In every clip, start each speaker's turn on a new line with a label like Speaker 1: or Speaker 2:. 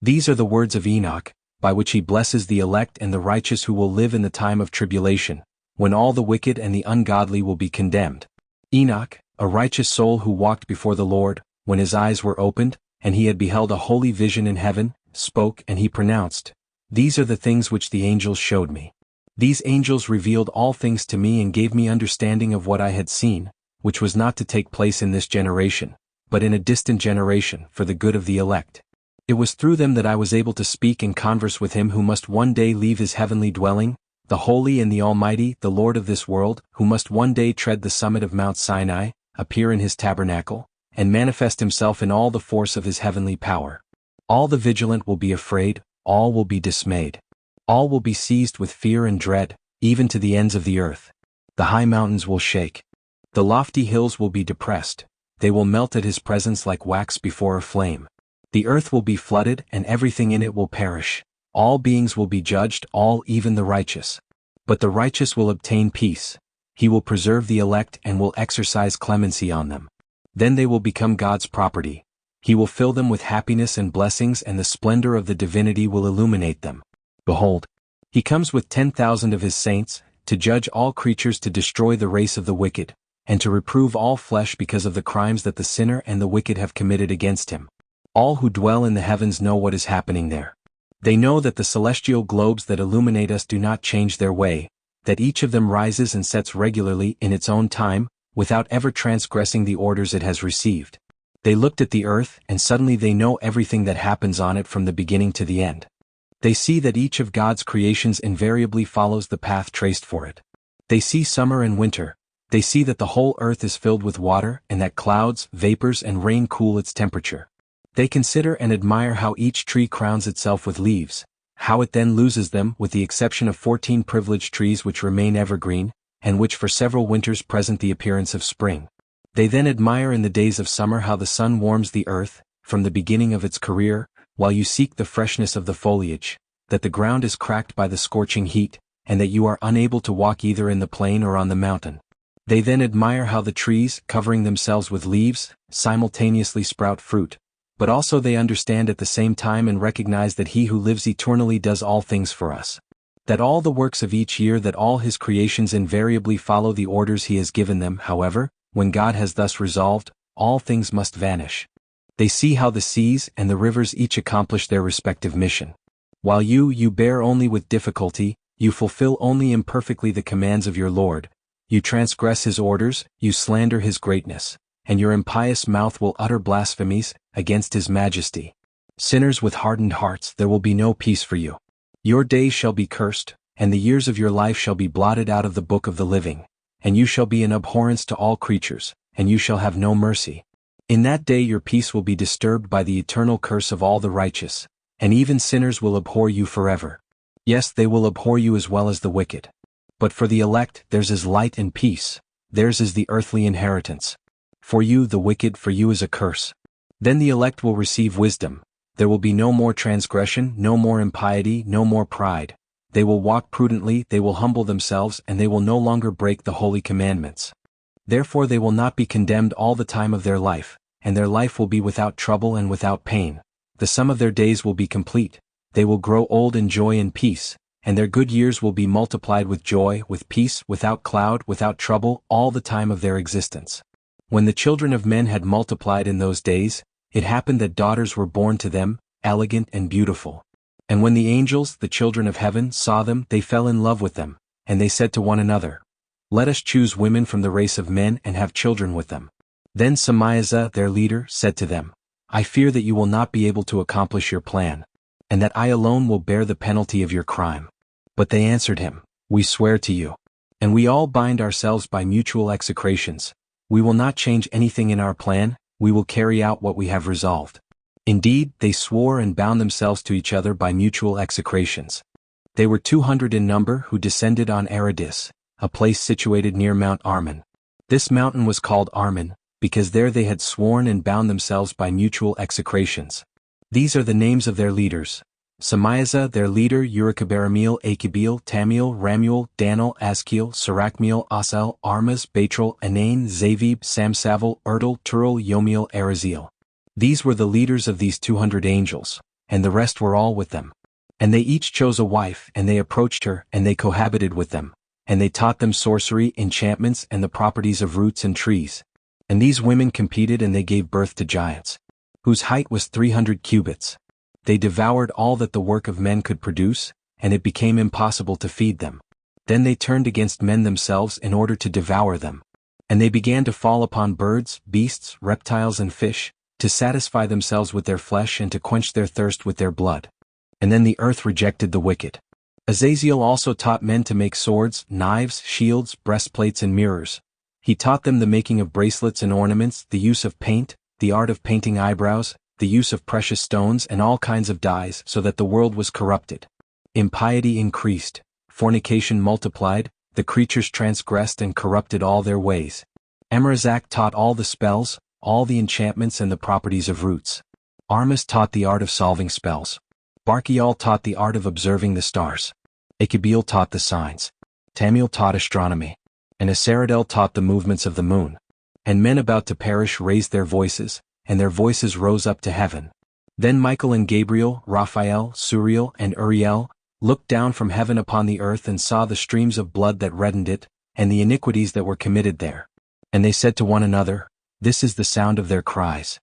Speaker 1: These are the words of Enoch, by which he blesses the elect and the righteous who will live in the time of tribulation, when all the wicked and the ungodly will be condemned. Enoch, a righteous soul who walked before the Lord, when his eyes were opened, and he had beheld a holy vision in heaven, spoke and he pronounced, "These are the things which the angels showed me. These angels revealed all things to me and gave me understanding of what I had seen, which was not to take place in this generation, but in a distant generation, for the good of the elect. It was through them that I was able to speak and converse with him who must one day leave his heavenly dwelling, the Holy and the Almighty, the Lord of this world, who must one day tread the summit of Mount Sinai, appear in his tabernacle, and manifest himself in all the force of his heavenly power. All the vigilant will be afraid, all will be dismayed. All will be seized with fear and dread, even to the ends of the earth. The high mountains will shake. The lofty hills will be depressed. They will melt at his presence like wax before a flame. The earth will be flooded and everything in it will perish. All beings will be judged, all, even the righteous. But the righteous will obtain peace. He will preserve the elect and will exercise clemency on them. Then they will become God's property. He will fill them with happiness and blessings, and the splendor of the divinity will illuminate them. Behold, he comes with 10,000 of his saints, to judge all creatures, to destroy the race of the wicked, and to reprove all flesh because of the crimes that the sinner and the wicked have committed against him. All who dwell in the heavens know what is happening there. They know that the celestial globes that illuminate us do not change their way, that each of them rises and sets regularly in its own time, without ever transgressing the orders it has received. They looked at the earth, and suddenly they know everything that happens on it from the beginning to the end. They see that each of God's creations invariably follows the path traced for it. They see summer and winter. They see that the whole earth is filled with water, and that clouds, vapors, and rain cool its temperature. They consider and admire how each tree crowns itself with leaves, how it then loses them, with the exception of 14 privileged trees which remain evergreen, and which for several winters present the appearance of spring. They then admire in the days of summer how the sun warms the earth, from the beginning of its career, while you seek the freshness of the foliage, that the ground is cracked by the scorching heat, and that you are unable to walk either in the plain or on the mountain. They then admire how the trees, covering themselves with leaves, simultaneously sprout fruit, but also they understand at the same time and recognize that he who lives eternally does all things for us. That all the works of each year, that all his creations invariably follow the orders he has given them. However, when God has thus resolved, all things must vanish. They see how the seas and the rivers each accomplish their respective mission. While you bear only with difficulty, you fulfill only imperfectly the commands of your Lord, you transgress his orders, you slander his greatness, and your impious mouth will utter blasphemies against his majesty. Sinners with hardened hearts, there will be no peace for you. Your days shall be cursed, and the years of your life shall be blotted out of the book of the living, and you shall be an abhorrence to all creatures, and you shall have no mercy. In that day your peace will be disturbed by the eternal curse of all the righteous, and even sinners will abhor you forever. Yes, they will abhor you as well as the wicked. But for the elect, theirs is light and peace, theirs is the earthly inheritance. For you, the wicked, for you is a curse. Then the elect will receive wisdom. There will be no more transgression, no more impiety, no more pride. They will walk prudently, they will humble themselves, and they will no longer break the holy commandments. Therefore they will not be condemned all the time of their life, and their life will be without trouble and without pain. The sum of their days will be complete. They will grow old in joy and peace, and their good years will be multiplied with joy, with peace, without cloud, without trouble, all the time of their existence. When the children of men had multiplied in those days, it happened that daughters were born to them, elegant and beautiful. And when the angels, the children of heaven, saw them, they fell in love with them, and they said to one another, "Let us choose women from the race of men and have children with them." Then Samiah, their leader, said to them, "I fear that you will not be able to accomplish your plan, and that I alone will bear the penalty of your crime." But they answered him, "We swear to you, and we all bind ourselves by mutual execrations. We will not change anything in our plan, we will carry out what we have resolved." Indeed, they swore and bound themselves to each other by mutual execrations. They were 200 in number who descended on Aradis, a place situated near Mount Armon. This mountain was called Armon, because there they had sworn and bound themselves by mutual execrations. These are the names of their leaders: Samiah, their leader, Urikabaramil, Akibil, Tamiel, Ramuel, Danel, Askiel, Sirachmiel, Asel, Armas, Batril, Anain, Zavib, Samsavel, Erdal, Turil, Yomiel, Araziel. These were the leaders of these 200 angels. and the rest were all with them. And they each chose a wife, and they approached her, and they cohabited with them. And they taught them sorcery, enchantments, and the properties of roots and trees. And these women competed, and they gave birth to giants, whose height was 300 cubits. They devoured all that the work of men could produce, and it became impossible to feed them. Then they turned against men themselves in order to devour them. And they began to fall upon birds, beasts, reptiles, and fish, to satisfy themselves with their flesh and to quench their thirst with their blood. And then the earth rejected the wicked. Azazel also taught men to make swords, knives, shields, breastplates, and mirrors. He taught them the making of bracelets and ornaments, the use of paint, the art of painting eyebrows, the use of precious stones and all kinds of dyes, so that the world was corrupted. Impiety increased, fornication multiplied, the creatures transgressed and corrupted all their ways. Amrazak taught all the spells, all the enchantments and the properties of roots. Armas taught the art of solving spells. Barkiel taught the art of observing the stars. Achabiel taught the signs. Tamiel taught astronomy. And Asaradel taught the movements of the moon. And men about to perish raised their voices, and their voices rose up to heaven. Then Michael and Gabriel, Raphael, Suriel, and Uriel, looked down from heaven upon the earth and saw the streams of blood that reddened it, and the iniquities that were committed there. And they said to one another, "This is the sound of their cries."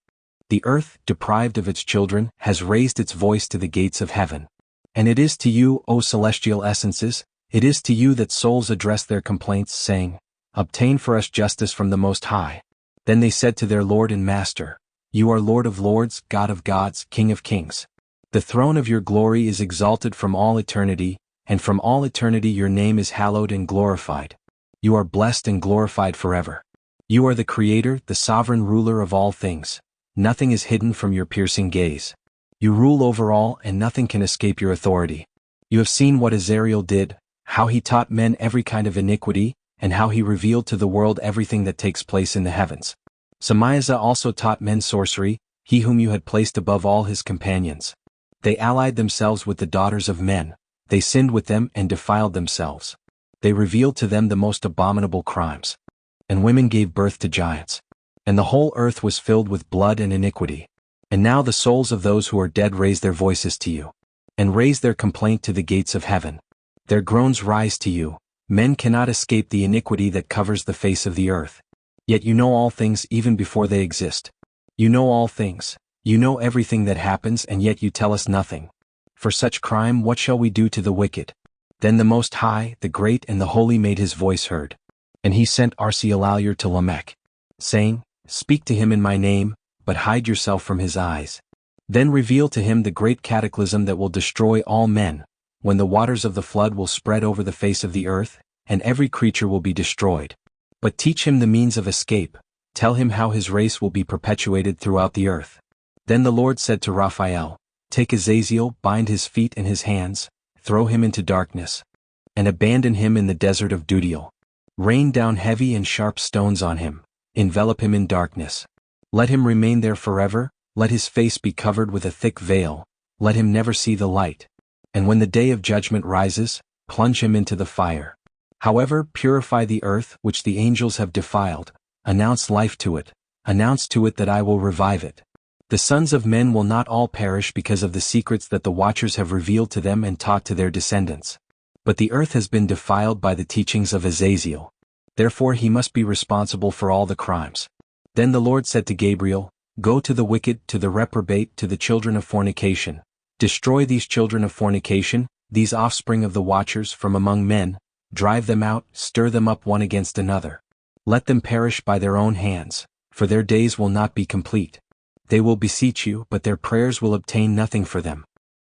Speaker 1: The earth, deprived of its children, has raised its voice to the gates of heaven. And it is to you, O celestial essences, it is to you that souls address their complaints, saying, "Obtain for us justice from the Most High." Then they said to their Lord and Master, "You are Lord of lords, God of gods, King of kings. The throne of your glory is exalted from all eternity, and from all eternity your name is hallowed and glorified. You are blessed and glorified forever. You are the Creator, the sovereign ruler of all things. Nothing is hidden from your piercing gaze. You rule over all, and nothing can escape your authority. You have seen what Azariel did, how he taught men every kind of iniquity, and how he revealed to the world everything that takes place in the heavens. Samiaza also taught men sorcery, he whom you had placed above all his companions. They allied themselves with the daughters of men, they sinned with them and defiled themselves. They revealed to them the most abominable crimes. And women gave birth to giants. And the whole earth was filled with blood and iniquity. And now the souls of those who are dead raise their voices to you, and raise their complaint to the gates of heaven. Their groans rise to you. Men cannot escape the iniquity that covers the face of the earth. Yet you know all things even before they exist. You know all things. You know everything that happens, and yet you tell us nothing. For such crime what shall we do to the wicked? Then the Most High, the Great and the Holy made his voice heard. And he sent Arsielalyr to Lamech, saying, "Speak to him in my name, but hide yourself from his eyes. Then reveal to him the great cataclysm that will destroy all men, when the waters of the flood will spread over the face of the earth, and every creature will be destroyed. But teach him the means of escape, tell him how his race will be perpetuated throughout the earth." Then the Lord said to Raphael, "Take Azazel, bind his feet and his hands, throw him into darkness, and abandon him in the desert of Dudiel. Rain down heavy and sharp stones on him, envelop him in darkness. Let him remain there forever, let his face be covered with a thick veil, let him never see the light. And when the day of judgment rises, plunge him into the fire. However, purify the earth which the angels have defiled, announce life to it, announce to it that I will revive it. The sons of men will not all perish because of the secrets that the watchers have revealed to them and taught to their descendants. But the earth has been defiled by the teachings of Azazel. Therefore he must be responsible for all the crimes." Then the Lord said to Gabriel, "Go to the wicked, to the reprobate, to the children of fornication. Destroy these children of fornication, these offspring of the watchers from among men, drive them out, stir them up one against another. Let them perish by their own hands, for their days will not be complete. They will beseech you, but their prayers will obtain nothing for them.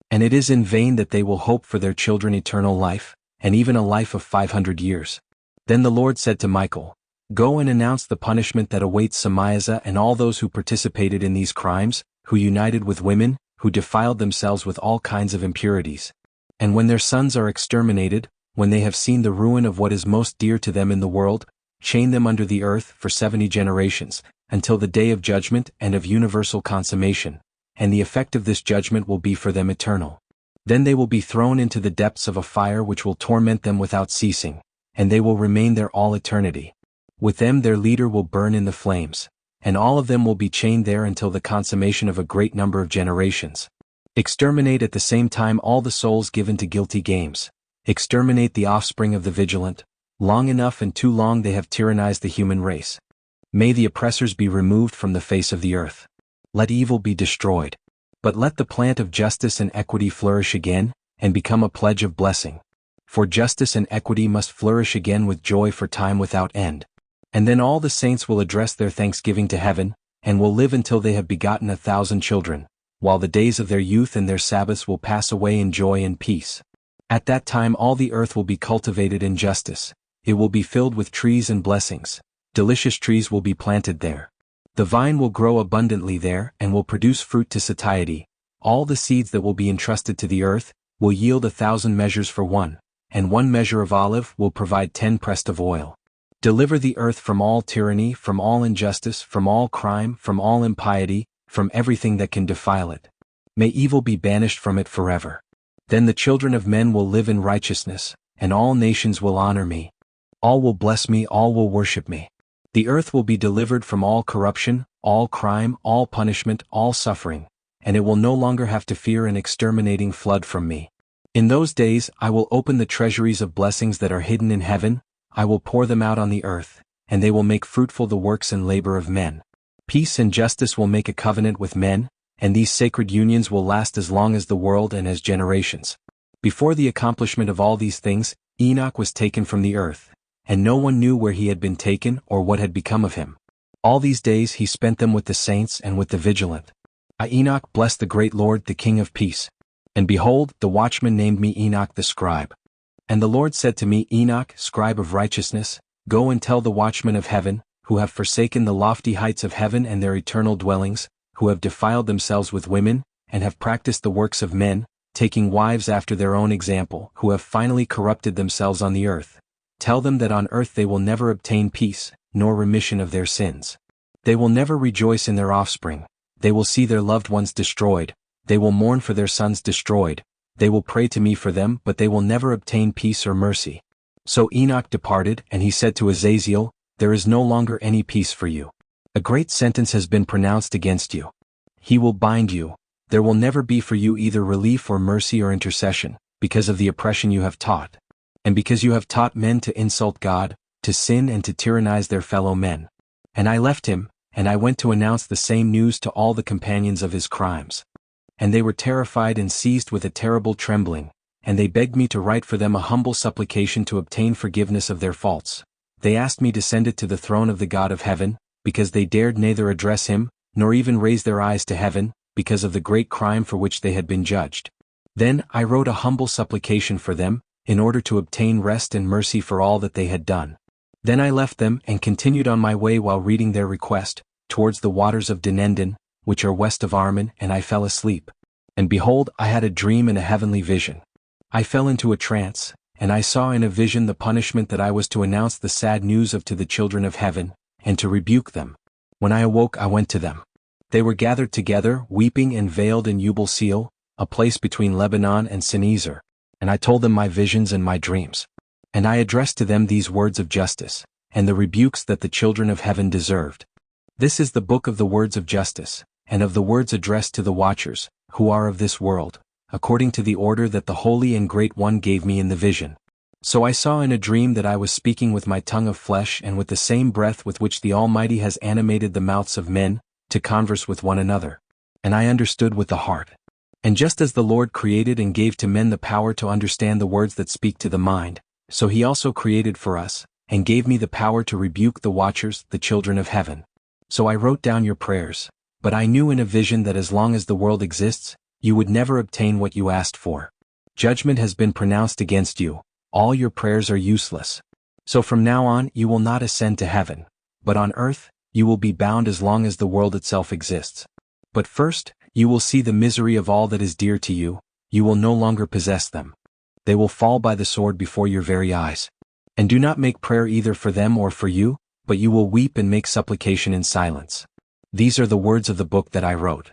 Speaker 1: And it is in vain that they will hope for their children eternal life, and even a life of 500 years. Then the Lord said to Michael, "Go and announce the punishment that awaits Samiaza and all those who participated in these crimes, who united with women, who defiled themselves with all kinds of impurities. And when their sons are exterminated, when they have seen the ruin of what is most dear to them in the world, chain them under the earth for 70 generations, until the day of judgment and of universal consummation, and the effect of this judgment will be for them eternal. Then they will be thrown into the depths of a fire which will torment them without ceasing, and they will remain there all eternity. With them their leader will burn in the flames, and all of them will be chained there until the consummation of a great number of generations. Exterminate at the same time all the souls given to guilty games. Exterminate the offspring of the vigilant. Long enough and too long they have tyrannized the human race. May the oppressors be removed from the face of the earth. Let evil be destroyed. But let the plant of justice and equity flourish again, and become a pledge of blessing. For justice and equity must flourish again with joy for time without end. And then all the saints will address their thanksgiving to heaven, and will live until they have begotten 1,000 children, while the days of their youth and their Sabbaths will pass away in joy and peace. At that time all the earth will be cultivated in justice. It will be filled with trees and blessings. Delicious trees will be planted there. The vine will grow abundantly there and will produce fruit to satiety. All the seeds that will be entrusted to the earth will yield 1,000 measures for one, and 1 measure of olive will provide 10 pressed of oil. Deliver the earth from all tyranny, from all injustice, from all crime, from all impiety, from everything that can defile it. May evil be banished from it forever. Then the children of men will live in righteousness, and all nations will honor me. All will bless me, all will worship me. The earth will be delivered from all corruption, all crime, all punishment, all suffering, and it will no longer have to fear an exterminating flood from me. In those days I will open the treasuries of blessings that are hidden in heaven. I will pour them out on the earth, and they will make fruitful the works and labor of men. Peace and justice will make a covenant with men, and these sacred unions will last as long as the world and as generations. Before the accomplishment of all these things, Enoch was taken from the earth, and no one knew where he had been taken or what had become of him. All these days he spent them with the saints and with the vigilant. I, Enoch, blessed the great Lord, the King of peace. And behold, the watchman named me Enoch the scribe. And the Lord said to me, Enoch, scribe of righteousness, go and tell the watchmen of heaven, who have forsaken the lofty heights of heaven and their eternal dwellings, who have defiled themselves with women, and have practiced the works of men, taking wives after their own example, who have finally corrupted themselves on the earth. Tell them that on earth they will never obtain peace, nor remission of their sins. They will never rejoice in their offspring. They will see their loved ones destroyed. They will mourn for their sons destroyed. They will pray to me for them, but they will never obtain peace or mercy. So Enoch departed, and he said to Azazel, there is no longer any peace for you. A great sentence has been pronounced against you. He will bind you. There will never be for you either relief or mercy or intercession, because of the oppression you have taught. And because you have taught men to insult God, to sin and to tyrannize their fellow men. And I left him, and I went to announce the same news to all the companions of his crimes. And they were terrified and seized with a terrible trembling, and they begged me to write for them a humble supplication to obtain forgiveness of their faults. They asked me to send it to the throne of the God of heaven, because they dared neither address him, nor even raise their eyes to heaven, because of the great crime for which they had been judged. Then I wrote a humble supplication for them, in order to obtain rest and mercy for all that they had done. Then I left them and continued on my way while reading their request, towards the waters of Denenden, which are west of Arman, and I fell asleep. And behold, I had a dream and a heavenly vision. I fell into a trance, and I saw in a vision the punishment that I was to announce the sad news of to the children of heaven, and to rebuke them. When I awoke I went to them. They were gathered together, weeping and veiled in Jubal Seal, a place between Lebanon and Sinezer. And I told them my visions and my dreams. And I addressed to them these words of justice, and the rebukes that the children of heaven deserved. This is the book of the words of justice, and of the words addressed to the watchers, who are of this world, according to the order that the Holy and Great One gave me in the vision. So I saw in a dream that I was speaking with my tongue of flesh and with the same breath with which the Almighty has animated the mouths of men, to converse with one another. And I understood with the heart. And just as the Lord created and gave to men the power to understand the words that speak to the mind, so he also created for us, and gave me the power to rebuke the watchers, the children of heaven. So I wrote down your prayers, but I knew in a vision that as long as the world exists, you would never obtain what you asked for. Judgment has been pronounced against you, all your prayers are useless. So from now on you will not ascend to heaven, but on earth, you will be bound as long as the world itself exists. But first, you will see the misery of all that is dear to you, you will no longer possess them. They will fall by the sword before your very eyes. And do not make prayer either for them or for you, but you will weep and make supplication in silence. These are the words of the book that I wrote.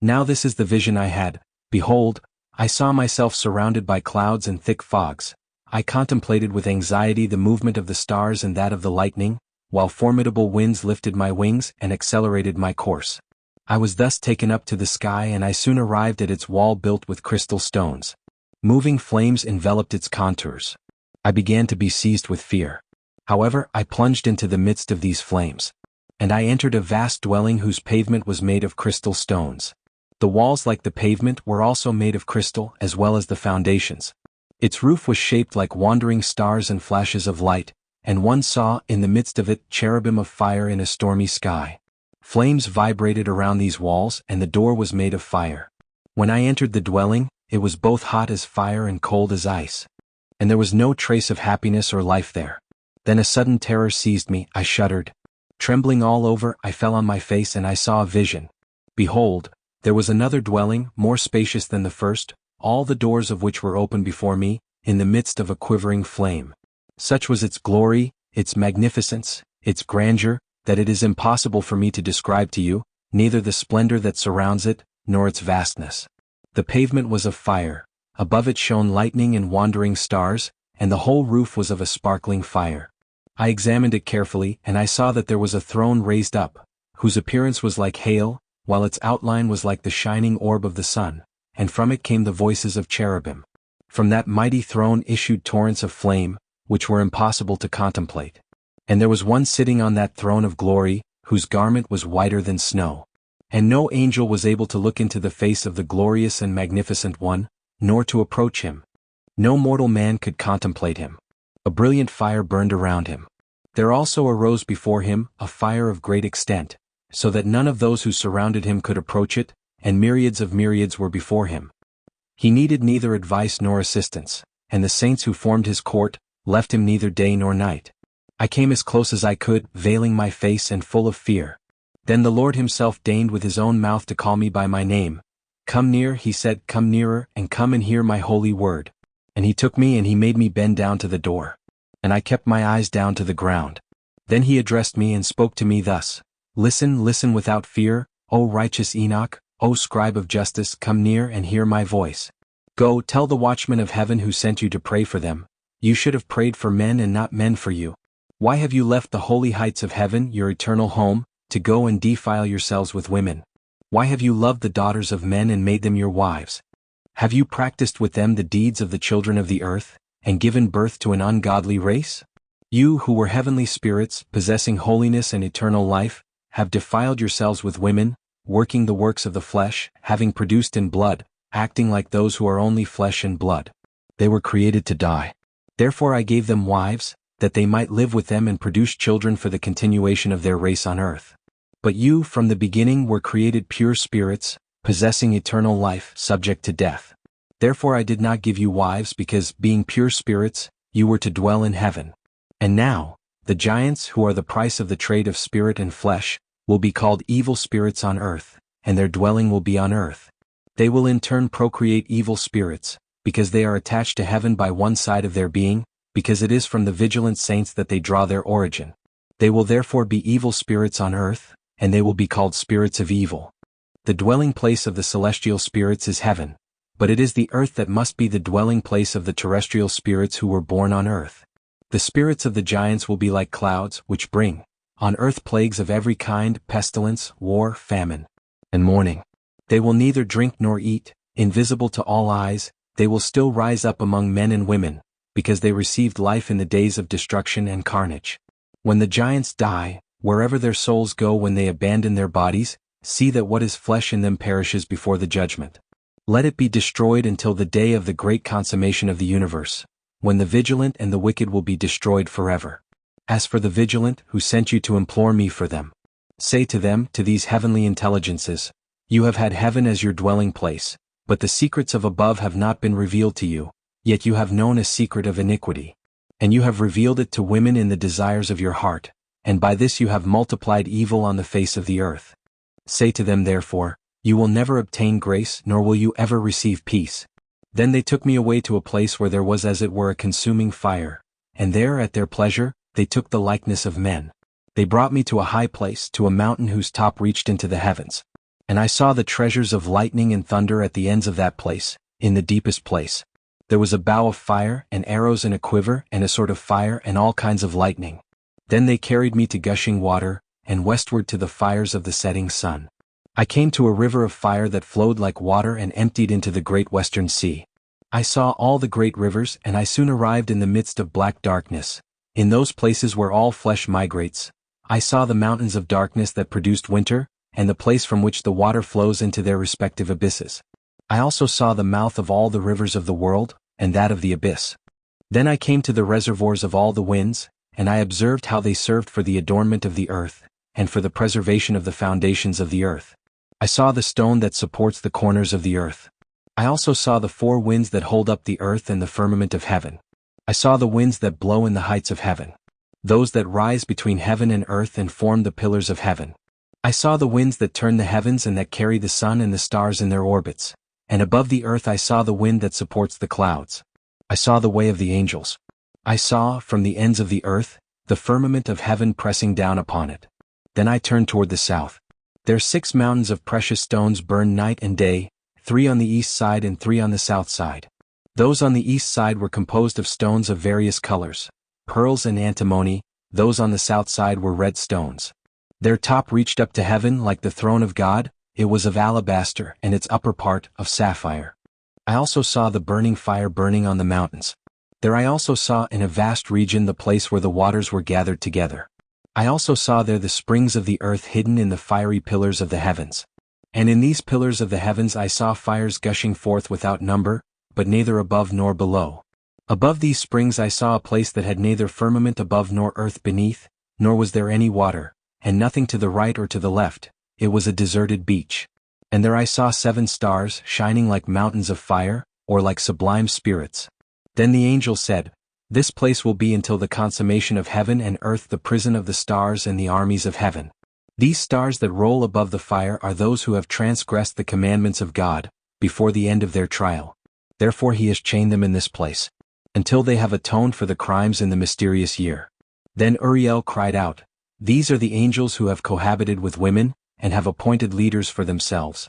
Speaker 1: Now this is the vision I had. Behold, I saw myself surrounded by clouds and thick fogs. I contemplated with anxiety the movement of the stars and that of the lightning, while formidable winds lifted my wings and accelerated my course. I was thus taken up to the sky, and I soon arrived at its wall built with crystal stones. Moving flames enveloped its contours. I began to be seized with fear. However, I plunged into the midst of these flames. And I entered a vast dwelling whose pavement was made of crystal stones. The walls, like the pavement, were also made of crystal, as well as the foundations. Its roof was shaped like wandering stars and flashes of light, and one saw, in the midst of it, cherubim of fire in a stormy sky. Flames vibrated around these walls, and the door was made of fire. When I entered the dwelling, it was both hot as fire and cold as ice. And there was no trace of happiness or life there. Then a sudden terror seized me. I shuddered. Trembling all over, I fell on my face, and I saw a vision. Behold, there was another dwelling, more spacious than the first, all the doors of which were open before me, in the midst of a quivering flame. Such was its glory, its magnificence, its grandeur, that it is impossible for me to describe to you, neither the splendor that surrounds it, nor its vastness. The pavement was of fire, above it shone lightning and wandering stars, and the whole roof was of a sparkling fire. I examined it carefully, and I saw that there was a throne raised up, whose appearance was like hail, while its outline was like the shining orb of the sun, and from it came the voices of cherubim. From that mighty throne issued torrents of flame, which were impossible to contemplate. And there was one sitting on that throne of glory, whose garment was whiter than snow. And no angel was able to look into the face of the glorious and magnificent one, nor to approach him. No mortal man could contemplate him. A brilliant fire burned around him. There also arose before him a fire of great extent, so that none of those who surrounded him could approach it, and myriads of myriads were before him. He needed neither advice nor assistance, and the saints who formed his court left him neither day nor night. I came as close as I could, veiling my face and full of fear. Then the Lord himself deigned with his own mouth to call me by my name. Come near, he said, come nearer, and come and hear my holy word. And he took me and he made me bend down to the door. And I kept my eyes down to the ground. Then he addressed me and spoke to me thus. Listen, listen without fear, O righteous Enoch, O scribe of justice, come near and hear my voice. Go, tell the watchman of heaven who sent you to pray for them. You should have prayed for men and not men for you. Why have you left the holy heights of heaven, your eternal home, to go and defile yourselves with women? Why have you loved the daughters of men and made them your wives? Have you practiced with them the deeds of the children of the earth, and given birth to an ungodly race? You who were heavenly spirits, possessing holiness and eternal life, have defiled yourselves with women, working the works of the flesh, having produced in blood, acting like those who are only flesh and blood. They were created to die. Therefore I gave them wives, that they might live with them and produce children for the continuation of their race on earth. But you, from the beginning, were created pure spirits, possessing eternal life, subject to death. Therefore I did not give you wives, because, being pure spirits, you were to dwell in heaven. And now, the giants, who are the price of the trade of spirit and flesh, will be called evil spirits on earth, and their dwelling will be on earth. They will in turn procreate evil spirits, because they are attached to heaven by one side of their being, because it is from the vigilant saints that they draw their origin. They will therefore be evil spirits on earth, and they will be called spirits of evil. The dwelling place of the celestial spirits is heaven, but it is the earth that must be the dwelling place of the terrestrial spirits who were born on earth. The spirits of the giants will be like clouds, which bring on earth plagues of every kind, pestilence, war, famine, and mourning. They will neither drink nor eat, invisible to all eyes. They will still rise up among men and women, because they received life in the days of destruction and carnage. When the giants die, wherever their souls go when they abandon their bodies, see that what is flesh in them perishes before the judgment. Let it be destroyed until the day of the great consummation of the universe, when the vigilant and the wicked will be destroyed forever. As for the vigilant, who sent you to implore me for them, say to them, to these heavenly intelligences, you have had heaven as your dwelling place, but the secrets of above have not been revealed to you, yet you have known a secret of iniquity. And you have revealed it to women in the desires of your heart, and by this you have multiplied evil on the face of the earth. Say to them therefore, you will never obtain grace, nor will you ever receive peace. Then they took me away to a place where there was as it were a consuming fire, and there at their pleasure, they took the likeness of men. They brought me to a high place, to a mountain whose top reached into the heavens. And I saw the treasures of lightning and thunder at the ends of that place, in the deepest place. There was a bow of fire, and arrows and a quiver, and a sort of fire, and all kinds of lightning. Then they carried me to gushing water, and westward to the fires of the setting sun. I came to a river of fire that flowed like water and emptied into the great western sea. I saw all the great rivers, and I soon arrived in the midst of black darkness. In those places where all flesh migrates, I saw the mountains of darkness that produced winter, and the place from which the water flows into their respective abysses. I also saw the mouth of all the rivers of the world, and that of the abyss. Then I came to the reservoirs of all the winds, and I observed how they served for the adornment of the earth, and for the preservation of the foundations of the earth. I saw the stone that supports the corners of the earth. I also saw the four winds that hold up the earth and the firmament of heaven. I saw the winds that blow in the heights of heaven, those that rise between heaven and earth and form the pillars of heaven. I saw the winds that turn the heavens and that carry the sun and the stars in their orbits, and above the earth I saw the wind that supports the clouds. I saw the way of the angels. I saw, from the ends of the earth, the firmament of heaven pressing down upon it. Then I turned toward the south. There 6 mountains of precious stones burn night and day, 3 on the east side and 3 on the south side. Those on the east side were composed of stones of various colors, pearls and antimony. Those on the south side were red stones. Their top reached up to heaven like the throne of God. It was of alabaster, and its upper part of sapphire. I also saw the burning fire burning on the mountains. There I also saw in a vast region the place where the waters were gathered together. I also saw there the springs of the earth hidden in the fiery pillars of the heavens. And in these pillars of the heavens I saw fires gushing forth without number, but neither above nor below. Above these springs I saw a place that had neither firmament above nor earth beneath, nor was there any water, and nothing to the right or to the left. It was a deserted beach. And there I saw 7 stars shining like mountains of fire, or like sublime spirits. Then the angel said, "This place will be until the consummation of heaven and earth, the prison of the stars and the armies of heaven." These stars that roll above the fire are those who have transgressed the commandments of God, before the end of their trial. Therefore he has chained them in this place, until they have atoned for the crimes in the mysterious year. Then Uriel cried out, "These are the angels who have cohabited with women, and have appointed leaders for themselves,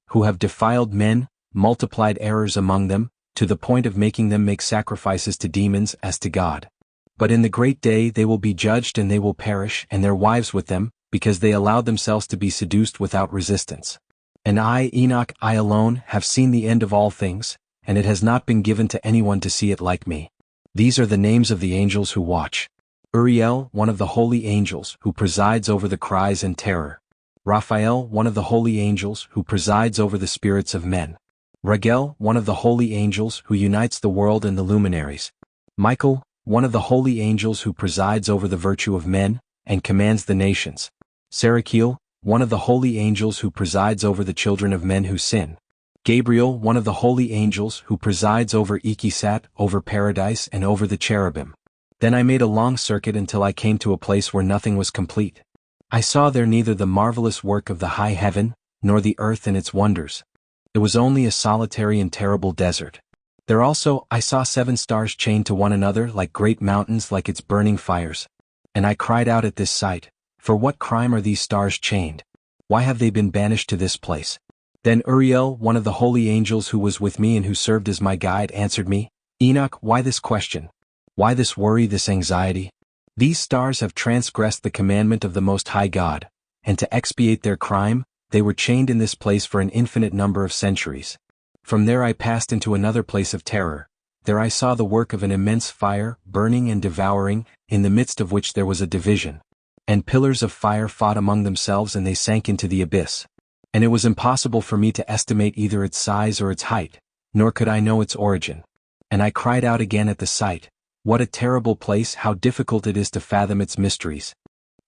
Speaker 1: who have defiled men, multiplied errors among them, to the point of making them make sacrifices to demons as to God. But in the great day they will be judged, and they will perish, and their wives with them, because they allowed themselves to be seduced without resistance. And I, Enoch, I alone, have seen the end of all things, and it has not been given to anyone to see it like me." These are the names of the angels who watch. Uriel, one of the holy angels, who presides over the cries and terror. Raphael, one of the holy angels, who presides over the spirits of men. Raguel, one of the holy angels, who unites the world and the luminaries. Michael, one of the holy angels, who presides over the virtue of men, and commands the nations. Serachiel, one of the holy angels, who presides over the children of men who sin. Gabriel, one of the holy angels, who presides over Ikisat, over paradise and over the cherubim. Then I made a long circuit until I came to a place where nothing was complete. I saw there neither the marvelous work of the high heaven, nor the earth and its wonders. It was only a solitary and terrible desert. There also I saw 7 stars chained to one another like great mountains, like its burning fires. And I cried out at this sight, "For what crime are these stars chained? Why have they been banished to this place?" Then Uriel, one of the holy angels who was with me and who served as my guide, answered me, "Enoch, why this question? Why this worry, this anxiety? These stars have transgressed the commandment of the Most High God, and to expiate their crime, they were chained in this place for an infinite number of centuries." From there I passed into another place of terror. There I saw the work of an immense fire, burning and devouring, in the midst of which there was a division. And pillars of fire fought among themselves, and they sank into the abyss. And it was impossible for me to estimate either its size or its height, nor could I know its origin. And I cried out again at the sight, "What a terrible place, how difficult it is to fathom its mysteries."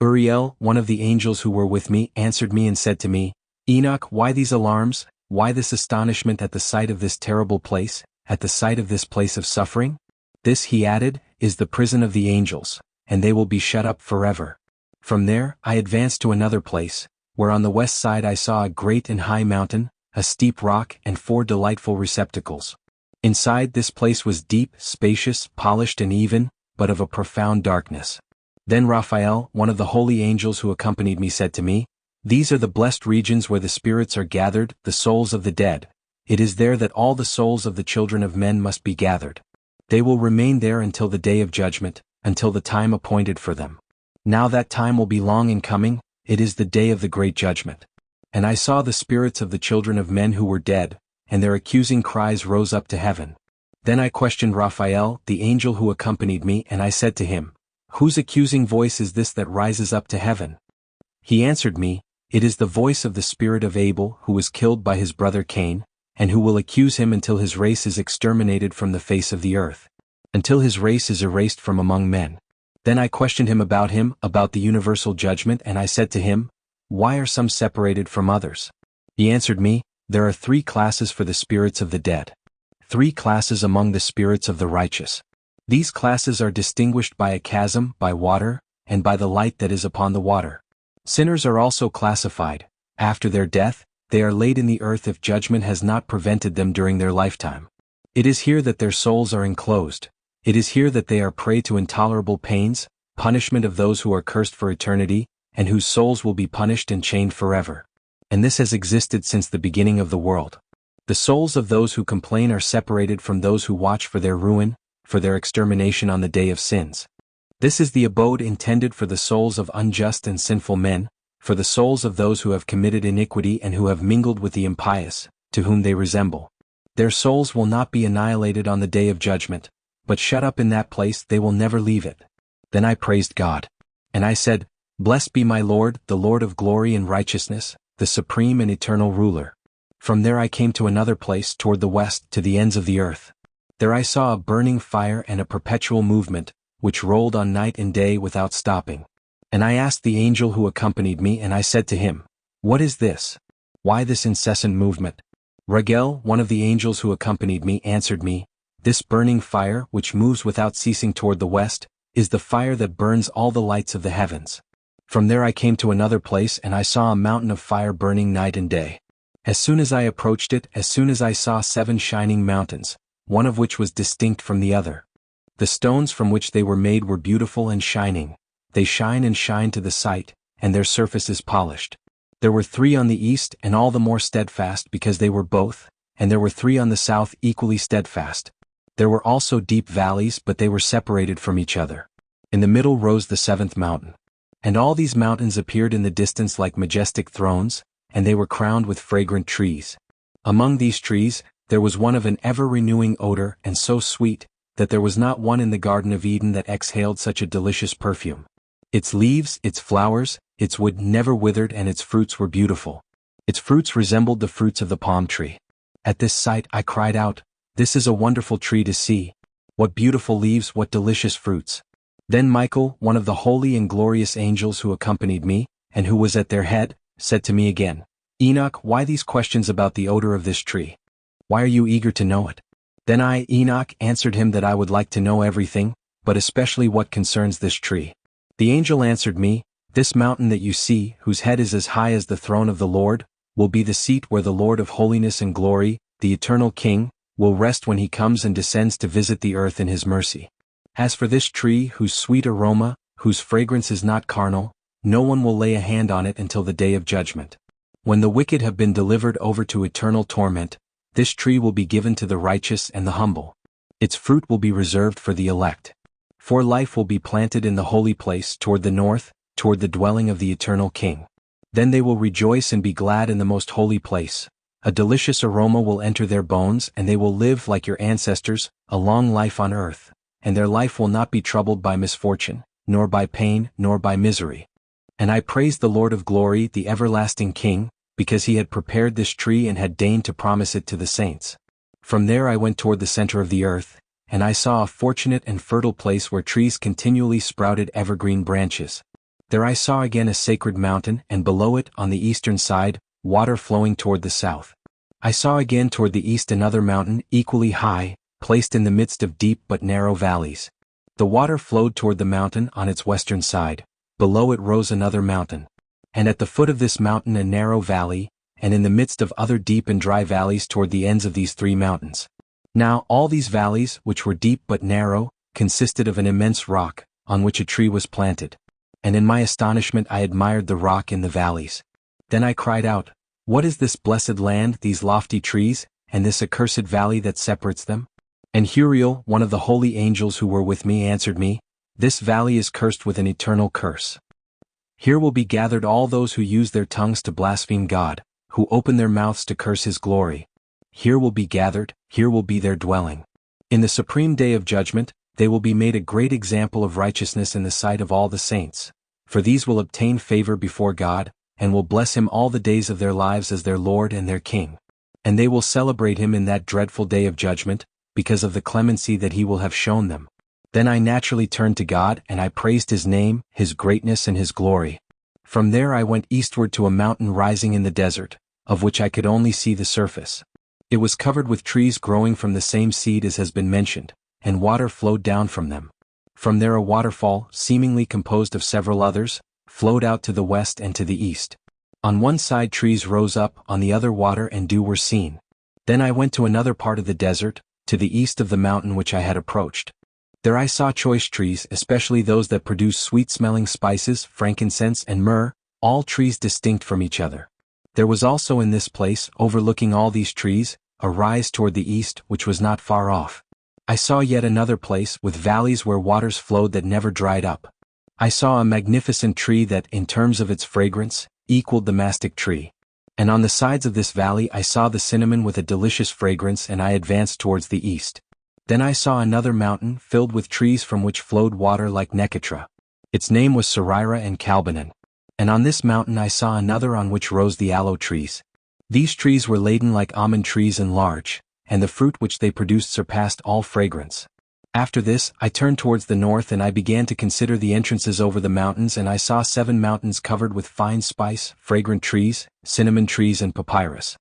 Speaker 1: Uriel, one of the angels who were with me, answered me and said to me, "Enoch, why these alarms, why this astonishment at the sight of this terrible place, at the sight of this place of suffering? This," he added, "is the prison of the angels, and they will be shut up forever." From there I advanced to another place, where on the west side I saw a great and high mountain, a steep rock, and 4 delightful receptacles. Inside this place was deep, spacious, polished and even, but of a profound darkness. Then Raphael, one of the holy angels who accompanied me, said to me, "These are the blessed regions where the spirits are gathered, the souls of the dead. It is there that all the souls of the children of men must be gathered. They will remain there until the day of judgment, until the time appointed for them. Now that time will be long in coming, it is the day of the great judgment. And I saw the spirits of the children of men who were dead, and their accusing cries rose up to heaven. Then I questioned Raphael, the angel who accompanied me, and I said to him, "Whose accusing voice is this that rises up to heaven?" He answered me, "It is the voice of the spirit of Abel who was killed by his brother Cain, and who will accuse him until his race is exterminated from the face of the earth, until his race is erased from among men." Then I questioned him, about the universal judgment, and I said to him, "Why are some separated from others?" He answered me, "There are 3 classes for the spirits of the dead. 3 classes among the spirits of the righteous. These classes are distinguished by a chasm, by water, and by the light that is upon the water. Sinners are also classified. After their death, they are laid in the earth if judgment has not prevented them during their lifetime. It is here that their souls are enclosed. It is here that they are prey to intolerable pains, punishment of those who are cursed for eternity, and whose souls will be punished and chained forever. And this has existed since the beginning of the world. The souls of those who complain are separated from those who watch for their ruin, for their extermination on the day of sins. This is the abode intended for the souls of unjust and sinful men, for the souls of those who have committed iniquity and who have mingled with the impious, to whom they resemble. Their souls will not be annihilated on the day of judgment, but shut up in that place they will never leave it. Then I praised God. And I said, "Blessed be my Lord, the Lord of glory and righteousness, the supreme and eternal ruler." From there I came to another place toward the west, to the ends of the earth. There I saw a burning fire and a perpetual movement, which rolled on night and day without stopping. And I asked the angel who accompanied me, and I said to him, "What is this? Why this incessant movement?" Raguel, one of the angels who accompanied me, answered me, "This burning fire, which moves without ceasing toward the west, is the fire that burns all the lights of the heavens." From there I came to another place, and I saw a mountain of fire burning night and day. As soon as I approached it, as soon as I saw 7 shining mountains, one of which was distinct from the other. The stones from which they were made were beautiful and shining. They shine and shine to the sight, and their surface is polished. There were 3 on the east, and all the more steadfast because they were both, and there were 3 on the south equally steadfast. There were also deep valleys, but they were separated from each other. In the middle rose the 7th mountain. And all these mountains appeared in the distance like majestic thrones, and they were crowned with fragrant trees. Among these trees, there was one of an ever-renewing odor, and so sweet, that there was not one in the Garden of Eden that exhaled such a delicious perfume. Its leaves, its flowers, its wood never withered, and its fruits were beautiful. Its fruits resembled the fruits of the palm tree. At this sight I cried out, "This is a wonderful tree to see. What beautiful leaves, what delicious fruits." Then Michael, one of the holy and glorious angels who accompanied me, and who was at their head, said to me again, "Enoch, why these questions about the odor of this tree? Why are you eager to know it?" Then I, Enoch, answered him that I would like to know everything, but especially what concerns this tree. The angel answered me, "This mountain that you see, whose head is as high as the throne of the Lord, will be the seat where the Lord of holiness and glory, the eternal King, will rest when he comes and descends to visit the earth in his mercy. As for this tree, whose sweet aroma, whose fragrance is not carnal, no one will lay a hand on it until the day of judgment. When the wicked have been delivered over to eternal torment, this tree will be given to the righteous and the humble. Its fruit will be reserved for the elect. For life will be planted in the holy place toward the north, toward the dwelling of the eternal King. Then they will rejoice and be glad in the most holy place. A delicious aroma will enter their bones, and they will live like your ancestors, a long life on earth, and their life will not be troubled by misfortune, nor by pain, nor by misery. And I praised the Lord of glory, the everlasting King, because he had prepared this tree and had deigned to promise it to the saints. From there I went toward the center of the earth, and I saw a fortunate and fertile place where trees continually sprouted evergreen branches. There I saw again a sacred mountain, and below it, on the eastern side, water flowing toward the south. I saw again toward the east another mountain, equally high, placed in the midst of deep but narrow valleys. The water flowed toward the mountain on its western side. Below it rose another mountain. And at the foot of this mountain a narrow valley, and in the midst of other deep and dry valleys toward the ends of these 3 mountains. Now all these valleys, which were deep but narrow, consisted of an immense rock, on which a tree was planted. And in my astonishment I admired the rock in the valleys. Then I cried out, "What is this blessed land, these lofty trees, and this accursed valley that separates them?" And Huriel, one of the holy angels who were with me, answered me, "This valley is cursed with an eternal curse." Here will be gathered all those who use their tongues to blaspheme God, who open their mouths to curse his glory. Here will be gathered, here will be their dwelling. In the supreme day of judgment, they will be made a great example of righteousness in the sight of all the saints. For these will obtain favor before God, and will bless him all the days of their lives as their Lord and their King. And they will celebrate him in that dreadful day of judgment, because of the clemency that he will have shown them. Then I naturally turned to God and I praised his name, his greatness and his glory. From there I went eastward to a mountain rising in the desert, of which I could only see the surface. It was covered with trees growing from the same seed as has been mentioned, and water flowed down from them. From there a waterfall, seemingly composed of several others, flowed out to the west and to the east. On one side trees rose up, on the other water and dew were seen. Then I went to another part of the desert, to the east of the mountain which I had approached. There I saw choice trees, especially those that produce sweet-smelling spices, frankincense and myrrh, all trees distinct from each other. There was also in this place, overlooking all these trees, a rise toward the east which was not far off. I saw yet another place with valleys where waters flowed that never dried up. I saw a magnificent tree that, in terms of its fragrance, equaled the mastic tree. And on the sides of this valley I saw the cinnamon with a delicious fragrance, and I advanced towards the east. Then I saw another mountain filled with trees from which flowed water like Neketra. Its name was Sarira and Calbanon. And on this mountain I saw another on which rose the aloe trees. These trees were laden like almond trees and large, and the fruit which they produced surpassed all fragrance. After this, I turned towards the north and I began to consider the entrances over the mountains, and I saw 7 mountains covered with fine spice, fragrant trees, cinnamon trees and papyrus.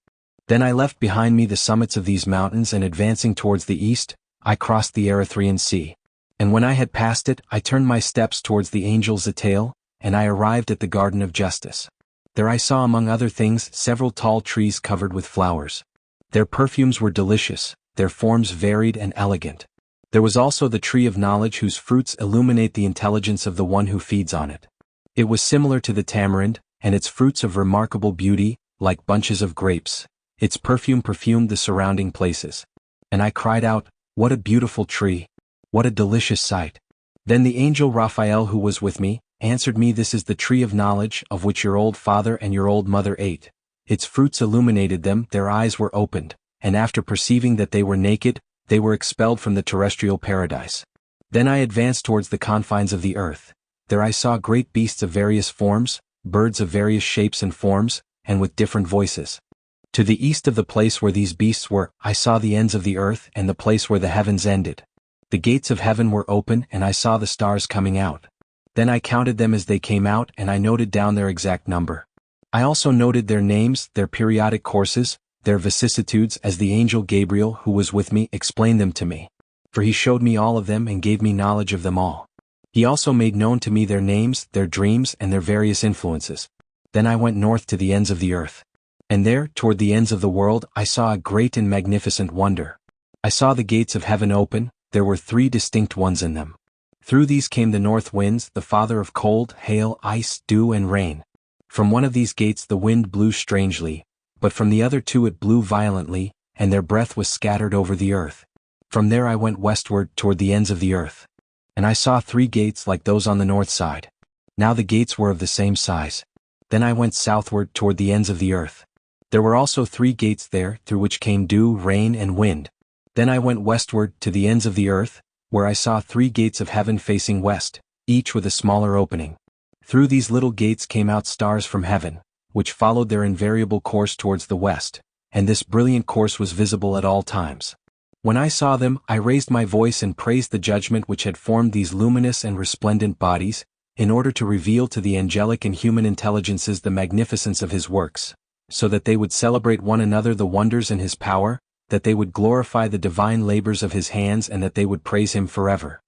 Speaker 1: Then I left behind me the summits of these mountains, and advancing towards the east, I crossed the Erythraean Sea. And when I had passed it, I turned my steps towards the angel Zetail, and I arrived at the Garden of Justice. There I saw among other things several tall trees covered with flowers. Their perfumes were delicious, their forms varied and elegant. There was also the tree of knowledge whose fruits illuminate the intelligence of the one who feeds on it. It was similar to the tamarind, and its fruits of remarkable beauty, like bunches of grapes. Its perfume perfumed the surrounding places. And I cried out, "What a beautiful tree! What a delicious sight!" Then the angel Raphael who was with me, answered me, "This is the tree of knowledge, of which your old father and your old mother ate. Its fruits illuminated them, their eyes were opened, and after perceiving that they were naked, they were expelled from the terrestrial paradise." Then I advanced towards the confines of the earth. There I saw great beasts of various forms, birds of various shapes and forms, and with different voices. To the east of the place where these beasts were, I saw the ends of the earth and the place where the heavens ended. The gates of heaven were open, and I saw the stars coming out. Then I counted them as they came out, and I noted down their exact number. I also noted their names, their periodic courses, their vicissitudes, as the angel Gabriel who was with me explained them to me. For he showed me all of them and gave me knowledge of them all. He also made known to me their names, their dreams, and their various influences. Then I went north to the ends of the earth. And there, toward the ends of the world, I saw a great and magnificent wonder. I saw the gates of heaven open, there were 3 distinct ones in them. Through these came the north winds, the father of cold, hail, ice, dew and rain. From one of these gates the wind blew strangely, but from the other 2 it blew violently, and their breath was scattered over the earth. From there I went westward toward the ends of the earth. And I saw 3 gates like those on the north side. Now the gates were of the same size. Then I went southward toward the ends of the earth. There were also 3 gates there, through which came dew, rain and wind. Then I went westward to the ends of the earth, where I saw 3 gates of heaven facing west, each with a smaller opening. Through these little gates came out stars from heaven, which followed their invariable course towards the west, and this brilliant course was visible at all times. When I saw them, I raised my voice and praised the judgment which had formed these luminous and resplendent bodies, in order to reveal to the angelic and human intelligences the magnificence of his works, so that they would celebrate one another the wonders in his power, that they would glorify the divine labors of his hands, and that they would praise him forever.